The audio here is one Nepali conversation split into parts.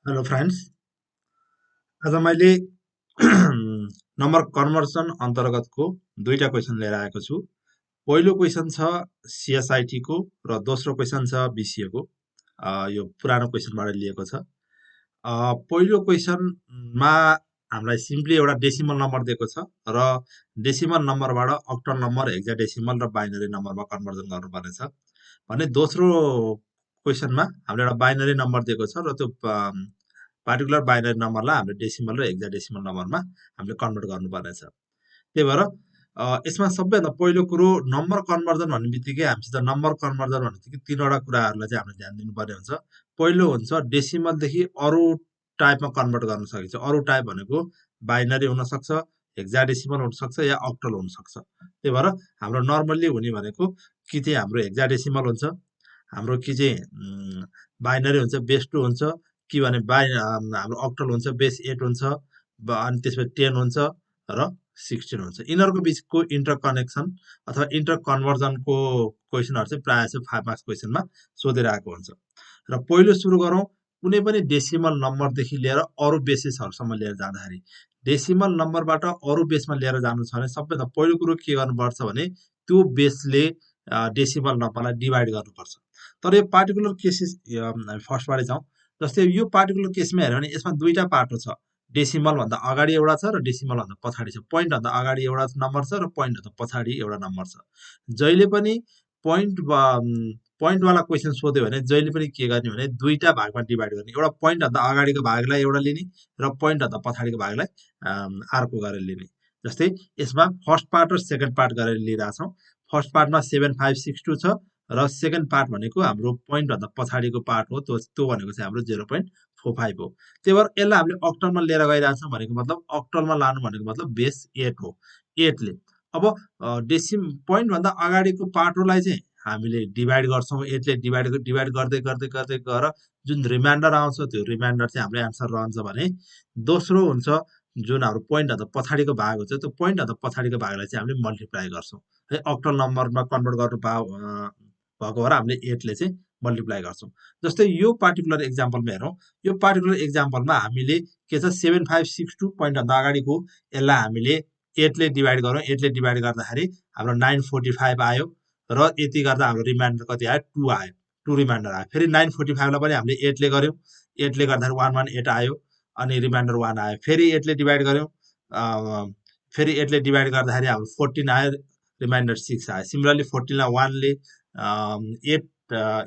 हेलो फ्रेन्ड्स, आज मैले नम्बर कन्भर्सन अन्तर्गतको दुईटा क्वेसन लिएर आएको छु। पहिलो क्वेसन छ CSIT को र दोस्रो क्वेसन छ BCA को। यो पुरानो क्वेसनबाट लिएको छ। पहिलो क्वेसनमा हामीलाई सिम्पली एउटा डेसिमल नम्बर दिएको छ र डेसिमल नम्बरबाट अक्टल नम्बर, हेक्साडेसिमल र बाइनरी नम्बरमा कन्भर्जन गर्नुपर्ने छ भने दोस्रो क्वेसनमा हामीले एउटा बाइनरी नम्बर दिएको छ र त्यो पार्टिकुलर बाइनरी नम्बरलाई हामीले डेसिमल र हेक्साडेसिमल नम्बरमा हामीले कन्भर्ट गर्नुपर्ने छ। त्यही भएर यसमा सबैभन्दा पहिलो कुरो नम्बर कन्भर्जन भन्ने बित्तिकै हामीसित नम्बर कन्भर्जन भन्ने बित्तिकै तीनवटा कुराहरूलाई चाहिँ हामीले ध्यान दिनुपर्ने हुन्छ। पहिलो हुन्छ डेसिमलदेखि अरू टाइपमा कन्भर्ट गर्न सकिन्छ। अरू टाइप भनेको बाइनरी हुनसक्छ, हेक्साडेसिमल हुनसक्छ या अक्टल हुनसक्छ। त्यही भएर हाम्रो नर्मल्ली हुने भनेको कि चाहिँ हाम्रो हेक्साडेसिमल हुन्छ, हाम्रो कि चाहिँ बाइनरी हुन्छ, बेस 2 हुन्छ, कि भने हाम्रो अक्टल हुन्छ, बेस 8 हुन्छ, अनि त्यसपछि 10 हुन्छ र 16 हुन्छ। यिनीहरूको बिचको इन्टरकनेक्सन अथवा इन्टर कन्भर्जनको क्वेसनहरू चाहिँ प्रायः चाहिँ 5 मार्क्स क्वेसनमा सोधिरहेको हुन्छ। र पहिलो सुरु गरौँ कुनै पनि डेसिमल नम्बरदेखि लिएर अरू बेसिसहरूसम्म लिएर जाँदाखेरि डेसिमल नम्बरबाट अरू बेसमा लिएर जानु छ भने सबैभन्दा पहिलो कुरो के गर्नुपर्छ भने त्यो बेसले डेसिमल नम्बरलाई डिभाइड गर्नुपर्छ। तर यो पार्टिकुलर केसेस हामी फर्स्टबाटै जाउँ। जस्तै यो पार्टिकुलर केसमा हेऱ्यो भने यसमा दुईटा पार्ट छ। डेसिमल भन्दा अगाडि एउटा छ र डेसिमल भन्दा पछाडि छ। पोइन्ट भन्दा अगाडि एउटा नम्बर छ र पोइन्ट भन्दा पछाडि एउटा नम्बर छ। जहिले पनि पोइन्टवाला क्वेसन सोध्यो भने जहिले पनि के गर्ने भने दुईटा भागमा डिभाइड गर्ने। एउटा पोइन्ट भन्दा अगाडिको भागलाई एउटा लिने र पोइन्ट भन्दा पछाडिको भागलाई अर्को गरेर लिने। जस्तै यसमा फर्स्ट पार्ट र सेकेन्ड पार्ट गरेर लिइरहेछौँ। फर्स्ट पार्टमा 7562 छ र सेकेन्ड पार्ट भनेको हाम्रो पोइन्ट भन्दा पछाडिको पार्ट हो। त्यो भनेको चाहिँ हाम्रो 0.45 हो। त्यही भएर यसलाई हामीले अक्टलमा लिएर गइरहेछौँ भनेको मतलब अक्टलमा लानु भनेको मतलब बेस 8 हो। 8 ले अब पोइन्ट भन्दा अगाडिको पार्टलाई चाहिँ हामीले डिभाइड गर्छौँ। 8 ले डिभाइड गर्दै गर्दै गर्दै गएर जुन रिमाइन्डर आउँछ त्यो रिमाइन्डर चाहिँ हाम्रो एन्सर रहन्छ भने दोस्रो हुन्छ जुन हाम्रो पोइन्ट भन्दा पछाडिको भाग हुन्छ त्यो पोइन्ट भन्दा पछाडिको भागलाई चाहिँ हामीले मल्टिप्लाई गर्छौँ है। अक्टल नम्बरमा कन्भर्ट गर्नु भएको भएर हामीले 8 ले चाहिँ मल्टिप्लाई गर्छौँ। जस्तै यो पार्टिकुलर एक्जाम्पलमा हेरौँ। यो पार्टिकुलर एक्जाम्पलमा हामीले के छ 7562 पोइन्ट भन्दा अगाडिको यसलाई हामीले 8 ले डिभाइड गरौँ। 8 ले डिभाइड गर्दाखेरि हाम्रो 945 आयो र यति गर्दा हाम्रो रिमाइन्डर कति आयो 2 आयो। 2 रिमाइन्डर आयो। फेरि 945 लाई पनि हामीले 8 ले गर्यौँ। 8 ले गर्दाखेरि 118 आयो अनि रिमाइन्डर 1 आयो। फेरि 8 ले डिभाइड गर्यौँ। फेरि 8 ले डिभाइड गर्दाखेरि हाम्रो 14 आयो, रिमाइन्डर 6 आयो। सिमिलरली 14 लाई 1 ले 8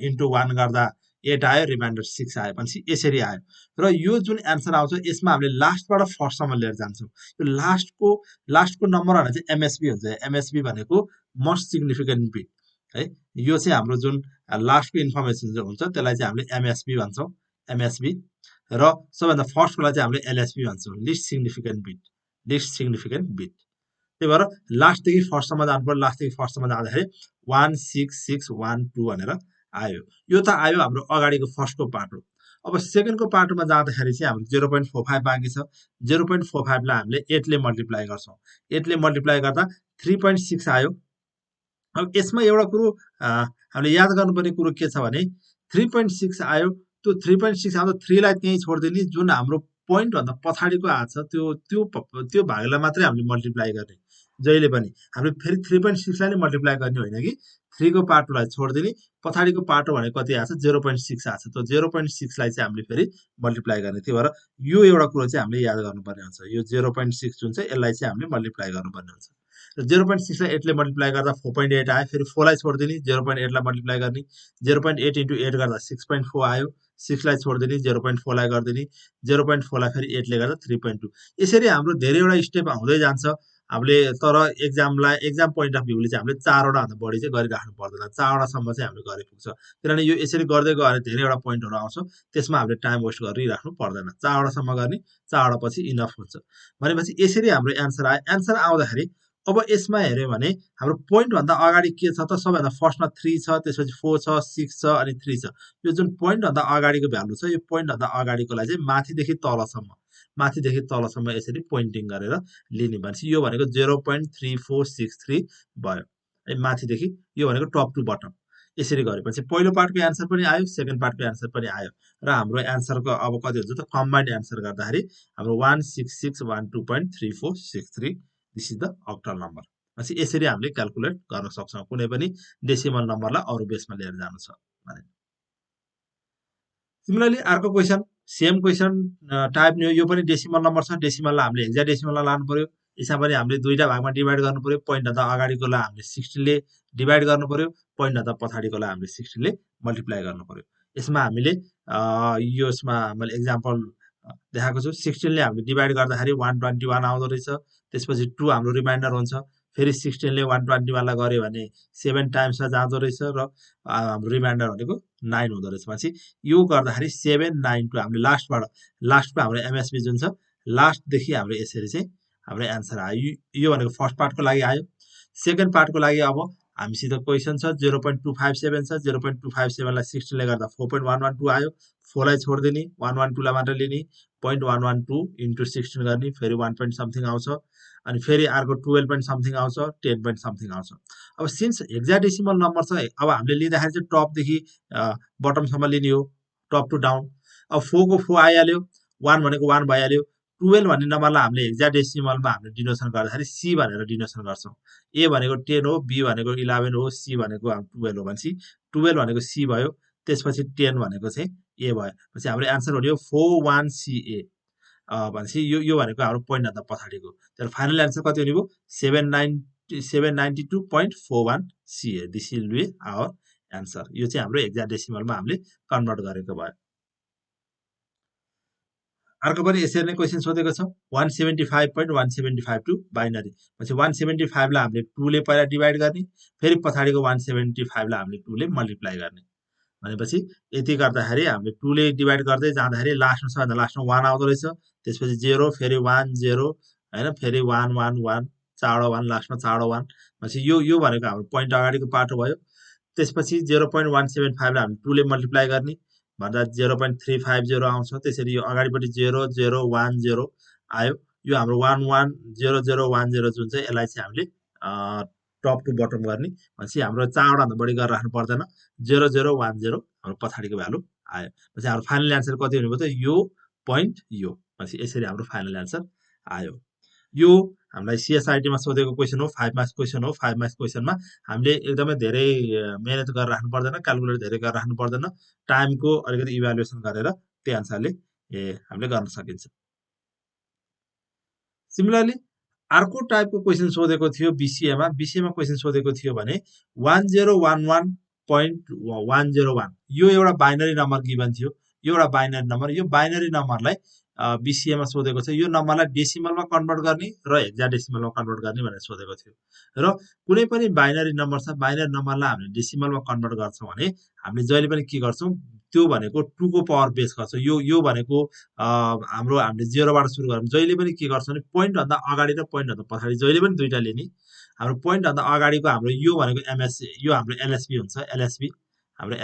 इन्टु 1 गर्दा 8 आयो, रिमाइन्डर 6 आयो भनेपछि यसरी आयो। र यो जुन एन्सर आउँछ यसमा हामीले लास्टबाट फर्स्टसम्म लिएर जान्छौँ। यो लास्टको नम्बर भनेको चाहिँ एमएसबी हुन्छ। एमएसबी भनेको मोस्ट सिग्निफिकेन्ट बिट है। यो चाहिँ हाम्रो जुन लास्टको इन्फर्मेसन हुन्छ त्यसलाई चाहिँ हामीले एमएसबी भन्छौँ। एमएसबी र सबैभन्दा फर्स्टकोलाई चाहिँ हामीले एलएसबी भन्छौँ, लिस्ट सिग्निफिकेन्ट बिट। त्यही भएर लास्टदेखि फर्स्टसम्म जानु पर्यो। लास्टदेखि फर्स्टसम्म जाँदाखेरि 16612 भनेर आयो। यो त आयो हाम्रो अगाडिको फर्स्टको पार्ट हो। अब सेकेन्डको पार्टमा जाँदाखेरि चाहिँ हाम्रो 0.45 बाँकी छ। 0.45 लाई हामीले 8 ले मल्टिप्लाई गर्छौँ। 8 ले मल्टिप्लाई गर्दा 3.6 आयो। अब यसमा एउटा कुरो हामीले याद गर्नुपर्ने कुरो के छ भने 3.6 आयो। त्यो 3.6 आउँदा 3 लाई त्यहीँ छोडिदिने। जुन हाम्रो पोइन्ट भन्दा पछाडिको आछ त्यो भागलाई मात्रै हामीले मल्टिप्लाई गर्ने। जहिले पनि हामीले फेरि 3.6 लाई नै मल्टिप्लाई गर्ने होइन कि 3 को पार्टलाई छोडिदिने। पछाडिको पार्ट भनेको कति आछ 0.6 आछ। त्यो 0.6 लाई चाहिँ हामीले फेरि मल्टिप्लाई गर्ने। त्यही भएर यो एउटा कुरो चाहिँ हामीले याद गर्नुपर्ने हुन्छ। यो 0.6 जुन चाहिँ यसलाई चाहिँ हामीले मल्टिप्लाई गर्नुपर्ने हुन्छ। र 0.6 लाई 8 ले मल्टिप्लाई गर्दा 4.8 आयो। फेरि 4 लाई छोडिदिने, 0.8 लाई मल्टिप्लाई गर्ने। 0.8 इन्टु 8 गर्दा 6.4 आयो। 6 लाई छोडिदिने, 0.4 लाई गरिदिने। 0.4 लाई फेरि 8 ले गर्दा 3.2। यसरी हाम्रो धेरैवटा स्टेप हुँदै जान्छ। हामीले तर एक्जाम पोइन्ट अफ भ्यूले चाहिँ हामीले 4वटा भन्दा बढी चाहिँ गरिराख्नु पर्दैन। 4वटासम्म चाहिँ हामीले गरे पुग्छ। किनभने यो यसरी गर्दै गयो भने धेरैवटा पोइन्टहरू आउँछ। त्यसमा हामीले टाइम वेस्ट गरिराख्नु पर्दैन। 4वटासम्म गर्ने, 4वटा पछि इनफ हुन्छ। भनेपछि यसरी हाम्रो एन्सर आयो। एन्सर आउँदाखेरि अब यसमा हेऱ्यो भने हाम्रो पोइन्ट भन्दा अगाडि के छ त सबैभन्दा फर्स्टमा 3 छ, त्यसपछि 4 छ, 6 छ अनि 3 छ। यो जुन पोइन्ट भन्दा अगाडिको भ्यालु छ यो पोइन्ट भन्दा अगाडिकोलाई चाहिँ माथिदेखि तलसम्म यसरी पोइन्टिङ गरेर लिने। भनेपछि यो भनेको 0.3463 भयो है। माथिदेखि यो भनेको टप टु बटम। यसरी गरेपछि पहिलो पार्टको एन्सर पनि आयो, सेकेन्ड पार्टको एन्सर पनि आयो र हाम्रो एन्सरको अब कति हुन्छ त कम्बाइन्ड एन्सर गर्दाखेरि हाम्रो 16612.3463 this is the octal number. भनेपछि यसरी हामीले क्याल्कुलेट गर्न सक्छौँ कुनै पनि डेसिमल नम्बरलाई अरू बेसमा लिएर जानु छ भने। सिमिलरली अर्को क्वेसन सेम क्वेसन टाइप नि हो, यो पनि डेसिमल नम्बर छ, डेसिमललाई हामीले हेक्साडेसिमलमा लानु पर्यो। यसमा पनि हामीले दुईटा भागमा डिभाइड गर्नु पर्यो, पोइन्ट भन्दा अगाडिकोलाई हामीले 16 ले डिभाइड गर्नु पर्यो, पोइन्ट भन्दा पछाडिकोलाई हामीले 16 ले मल्टिप्लाई गर्नु पर्यो। यसमा हामीले यसमा मैले एक्जाम्पल देखाएको छु। 16 ले हामीले डिभाइड गर्दाखेरि 121 आउँदो रहेछ, त्यसपछि 2 हाम्रो रिमाइन्डर हुन्छ, फेरि 16 ले 121 लाई गर्यो भने 7 टाइम्समा जाँदो रहेछ र हाम्रो रिमाइन्डर भनेको 9 हुँदो रहेछ। भनेपछि यो गर्दाखेरि 792 हामीले लास्टको हाम्रो एमएसबी जुन छ लास्टदेखि हाम्रो यसरी चाहिँ हाम्रो एन्सर आयो। यो भनेको फर्स्ट पार्टको लागि आयो। सेकेन्ड पार्टको लागि अब हामीसित क्वेसन छ 0.257 छ, 0.257 लाई 16 ले गर्दा 4.112 आयो। 4 लाई छोडिदिने, 112 लाई मात्र लिने, 0.112 इन्टु 16 गर्ने, फेरि 1 पोइन्ट समथिङ आउँछ, अनि फेरि अर्को 12 पोइन्ट समथिङ आउँछ, 10 पोइन्ट समथिङ आउँछ। अब सिन्स हेक्साडेसिमल नम्बर छ, अब हामीले लिँदाखेरि चाहिँ टपदेखि बटमसम्म लिने हो, टप टु डाउन। अब 4 को 4 आइहाल्यो, 1 भनेको 1 भइहाल्यो। 12 भन्ने नम्बरलाई हामीले हेक्साडेसिमलमा हामीले डिनोसन गर्दाखेरि सी भनेर डिनोसन गर्छौँ। ए भनेको 10 हो, बी भनेको 11 हो, सी भनेको 12 हो। भनेपछि 12 भनेको सी भयो, त्यसपछि 10 भनेको चाहिँ ए भयो। भनेपछि हाम्रो एन्सर हुने 41CA। भनेपछि यो भनेको हाम्रो पोइन्ट भन्दा पछाडिको, तर फाइनल एन्सर कति हुने भयो 792.41 CA। This will be our answer. यो चाहिँ हाम्रो हेक्साडेसिमलमा हामीले कन्भर्ट गरेको भयो। अर्को पनि यसरी नै क्वेसन सोधेको छ 175.175 टु बाइनरी। भनेपछि 175 लाई हामीले 2 ले पहिला डिभाइड गर्ने, फेरि पछाडिको 175 लाई हामीले 2 ले मल्टिप्लाई गर्ने। भनेपछि यति गर्दाखेरि हामीले 2 ले डिभाइड गर्दै जाँदाखेरि लास्टमा सबैभन्दा लास्टमा 1 आउँदो रहेछ, त्यसपछि 0, फेरि 1 0 हैन, फेरि 1 1 1 चाडो 1, लास्टमा चाडो 1। भनेपछि यो भनेको हाम्रो पोइन्ट अगाडिको पार्ट भयो। त्यसपछि 0.175 लाई हामीले 2 ले मल्टिप्लाई गर्ने भन्दा 0.350 आउँछ। त्यसरी यो अगाडिपट्टि 0 0 1 0 आयो। यो हाम्रो 1 1 0 0 1 0 जुन चाहिँ यसलाई चाहिँ हामीले टप टु बटम गर्ने। भनेपछि हाम्रो 4 भन्दा बढी गरेर राख्नु पर्दैन, 0 0 1 0 हाम्रो पछाडिको भ्यालु आयो। भनेपछि हाम्रो फाइनल एन्सर कति हुने भयो त यो पोइन्ट यो। भनेपछि यसरी हाम्रो फाइनल एन्सर आयो। यो हामीलाई CSIT मा सोधेको क्वेसन हो, 5 मार्क्स क्वेसन हो। 5 मार्क्स क्वेसनमा हामीले एकदमै धेरै मेहनत गरेर राख्नु पर्दैन, क्याल्कुलेट धेरै गरेर राख्नु पर्दैन, टाइमको अलिकति इभ्यालुएसन गरेर त्यही अनुसारले हामीले गर्न सकिन्छ। सिमिलरली अर्को टाइपको क्वेसन सोधेको थियो BCA मा क्वेसन सोधेको थियो भने 1011.101। यो एउटा बाइनरी नम्बर गिभन थियो, यो एउटा बाइनरी नम्बर। यो बाइनरी नम्बरलाई BCA मा सोधेको छ, यो नम्बरलाई डेसिमलमा कन्भर्ट गर्ने र हेक्साडेसिमलमा कन्भर्ट गर्ने भनेर सोधेको थियो। र कुनै पनि बाइनरी नम्बर छ, बाइनरी नम्बरलाई हामीले डेसिमलमा कन्भर्ट गर्छौँ भने हामीले जहिले पनि के गर्छौँ, त्यो भनेको 2 को पावर बेस गर्छौँ। यो भनेको हामीले 0 बाट सुरु गर्छौँ। जहिले पनि के गर्छौँ भने पोइन्ट भन्दा अगाडि र पोइन्ट भन्दा पछाडि जहिले पनि दुईटा लिने। हाम्रो पोइन्ट भन्दा अगाडिको हाम्रो यो भनेको एमएससी, यो हाम्रो एलएसबी हुन्छ। एलएसबी हाम्रो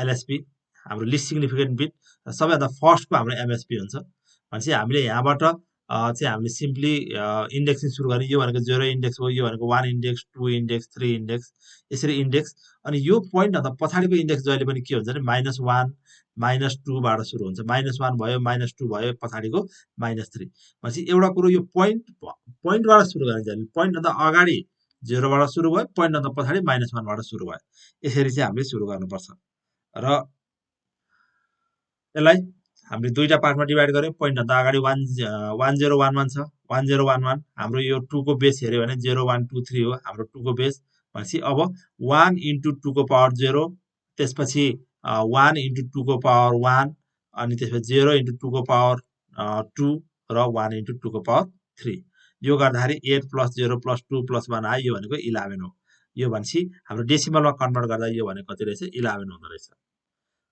हाम्रो लिस्ट सिग्निफिकेन्ट बिट, सबैभन्दा फर्स्टको हाम्रो एमएसबी हुन्छ। भनेपछि हामीले यहाँबाट चाहिँ हामीले सिम्पली इन्डेक्सिङ सुरु गर्ने। यो भनेको 0 इन्डेक्स हो, यो भनेको 1 इन्डेक्स 2 इन्डेक्स 3 इन्डेक्स, यसरी इन्डेक्स। अनि यो पोइन्ट भन्दा पछाडिको इन्डेक्स जहिले पनि के हुन्छ भने -1 -2 बाट सुरु हुन्छ। -1 भयो, -2 भयो, पछाडिको -3। भनेपछि एउटा कुरो यो पोइन्टबाट सुरु गर्ने जहिले, पोइन्ट भन्दा अगाडि 0 बाट सुरु भयो, पोइन्ट भन्दा पछाडि -1 बाट सुरु भयो। यसरी चाहिँ हामीले सुरु गर्नुपर्छ। र यसलाई हामीले दुईटा पार्टमा डिभाइड गर्यौँ। पोइन्ट भन्दा अगाडि 1011 छ, 1011 हाम्रो यो 2 को बेस हेऱ्यो भने 0 1 2 3 हो हाम्रो 2 को बेस। भनेपछि अब 1 इन्टु 2 को पावर 0, त्यसपछि 1 इन्टु 2 को पावर 1, अनि त्यसपछि 0 इन्टु 2 को पावर 2 र 1 इन्टु 2 को पावर 3। यो गर्दाखेरि 8 + 0 + 2 + 1 आयो, यो भनेको 11 हो। यो भनेपछि हाम्रो डेसिमलमा कन्भर्ट गर्दा यो भनेको कति रहेछ 11 हुँदो रहेछ।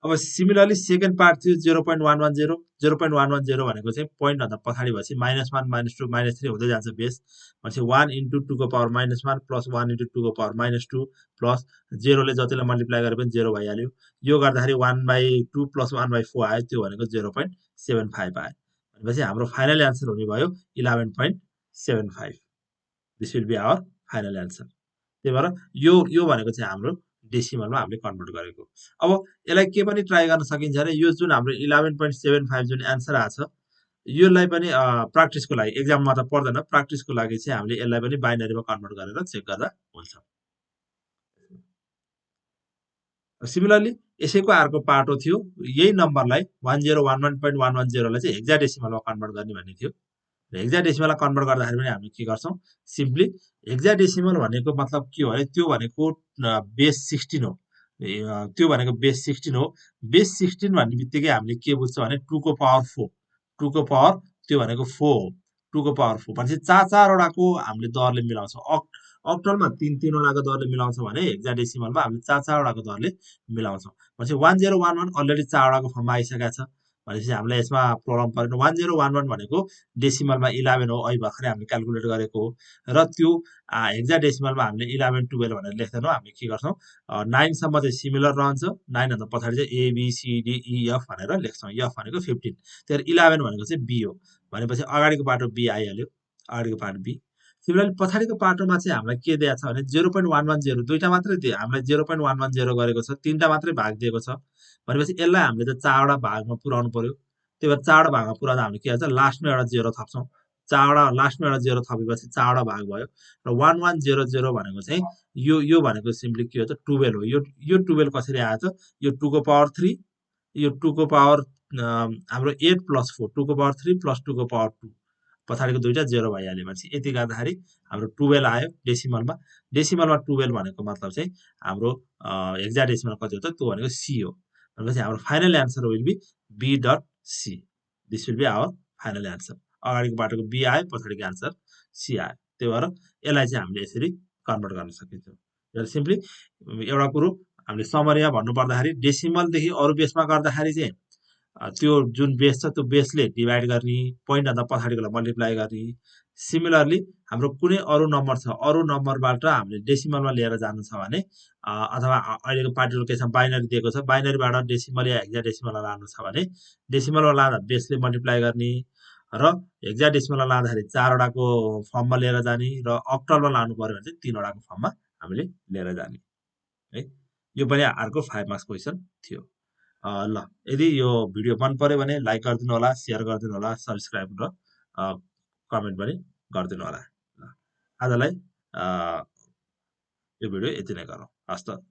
अब सिमिलरली सेकेन्ड पार्ट थियो 0.110। 0.110 भनेको चाहिँ पोइन्ट भन्दा पछाडि भएपछि -1 -2 -3 हुँदै जान्छ बेस। भनेपछि 1 इन्टु 2 को पावर -1 प्लस 1 इन्टु 2 को पावर -2 प्लस 0 ले जतिलाई मल्टिप्लाई गरे पनि 0 भइहाल्यो। यो गर्दाखेरि 1/2 प्लस 1/4 आयो, त्यो भनेको 0.75 आयो। भनेपछि हाम्रो फाइनल एन्सर हुने भयो 11.75। This will be our final answer. त्यही भएर यो भनेको चाहिँ हाम्रो डेसिमलमा हामीले कन्भर्ट गरेको। अब यसलाई के पनि ट्राई गर्न सकिन्छ भने यो जुन हाम्रो 11.75 जुन एन्सर आछ योलाई पनि प्र्याक्टिसको लागि एक्जाममा त पर्दैन, प्र्याक्टिसको लागि चाहिँ हामीले यसलाई पनि बाइनरीमा कन्भर्ट गरेर चेक गर्दा हुन्छ। सिमिलरली यसैको अर्को पाटो थियो, यही नम्बरलाई 1011.110 लाई चाहिँ हेक्साडेसिमलमा कन्भर्ट गर्ने भन्ने थियो। हेक्साडेसिमललाई कन्भर्ट गर्दाखेरि पनि हामीले के गर्छौँ, सिम्पली हेक्साडेसिमल भनेको मतलब के हो भने त्यो भनेको बेस 16 हो। त्यो भनेको बेस 16 हो। बेस 16 भन्ने बित्तिकै हामीले के बुझ्छौँ भने 2 को पावर 4, 2 को पावर त्यो भनेको 4 हो। 2 को पावर 4 भनेपछि 4-4वटाको हामीले दरले मिलाउँछौँ। अक्टलमा 3-3वटाको दरले मिलाउँछौँ भने हेक्साडेसिमलमा हामीले 4-4वटाको दरले मिलाउँछौँ। भनेपछि 1011 अलरेडी 4वटाको फर्ममा आइसकेको छ। भनेपछि हामीलाई यसमा प्रब्लम परेन। 1011 भनेको डेसिमलमा 11 हो, अहिले भर्खरै हामीले क्यालकुलेट गरेको हो। र त्यो हेक्साडेसिमलमा हामीले 11-12 भनेर लेख्दैनौँ, हामीले के गर्छौँ 9 सम्म चाहिँ सिमिलर रहन्छ। 9 भन्दा पछाडि चाहिँ ABCDEF भनेर लेख्छौँ। F भनेको 15, त्यही 11 भनेको चाहिँ B हो। भनेपछि अगाडिको पाटो B आइहाल्यो, अगाडिको पाटो B। सिमिलरली पछाडिको पाटोमा चाहिँ हामीलाई के दिएको छ भने 0.110 दुईटा मात्रै दियो, हामीलाई 0.110 गरेको छ, 3टा मात्रै भाग दिएको छ। भनेपछि यसलाई हामीले त 4वटा भागमा पुर्याउनु पर्यो। त्यही भएर 4वटा भागमा पुर्याउँदा हामीले के गर्छ, लास्टमा एउटा 0 थप्छौँ। 4वटा लास्टमा एउटा 0 थपेपछि 4वटा भाग भयो। र 1100 भनेको चाहिँ यो भनेको सिम्पली के हो त 12 हो। यो 12 कसरी आयो त, यो 2 को पावर 3, यो 2 को पावर हाम्रो 8 + 4, 2 को पावर 3 + 2 को पावर 2, पछाडिको दुईटा 0 भइहाल्यो। भनेपछि यति गर्दाखेरि हाम्रो 12 आयो डेसिमलमा। डेसिमलमा 12 भनेको मतलब चाहिँ हाम्रो हेक्साडेसिमल कति हो त, त्यो भनेको C हो। भनेपछि हाम्रो final answer will be B.C। This will be our final answer. अगाडिको बाटोको B आयो, पछाडिको एन्सर C आयो। त्यही भएर यसलाई चाहिँ हामीले यसरी कन्भर्ट गर्न सकिन्छ। र सिम्पली एउटा कुरो हामीले समरीमा भन्नु पर्दाखेरि डेसिमलदेखि अरू बेसमा गर्दाखेरि चाहिँ त्यो जुन बेस छ त्यो बेसले डिभाइड गर्ने, पोइन्टभन्दा पछाडिकोलाई मल्टिप्लाई गर्ने। सिमिलरली हाम्रो कुनै अरू नम्बर छ, अरू नम्बरबाट हामीले डेसिमलमा लिएर जानु छ भने अथवा अहिलेको पार्टिकुलर केसमा बाइनरी दिएको छ, बाइनरीबाट डेसिमल या हेक्साडेसिमलमा लानु छ भने डेसिमलमा लाँदा बेसले मल्टिप्लाई गर्ने, र हेक्साडेसिमलमा लाँदाखेरि 4वटाको फर्ममा लिएर जाने, र अक्टलमा लानु पर्यो भने चाहिँ 3वटाको फर्ममा हामीले लिएर जाने है। यो पनि अर्को 5 मार्क्स क्वेसन थियो। ल, यदि यो भिडियो मन पर्यो भने लाइक गरिदिनु होला, सेयर गरिदिनु होला, सब्सक्राइब र कमेन्ट पनि गरिदिनु होला। आजलाई यो भिडियो यति नै गरौँ। हस् त।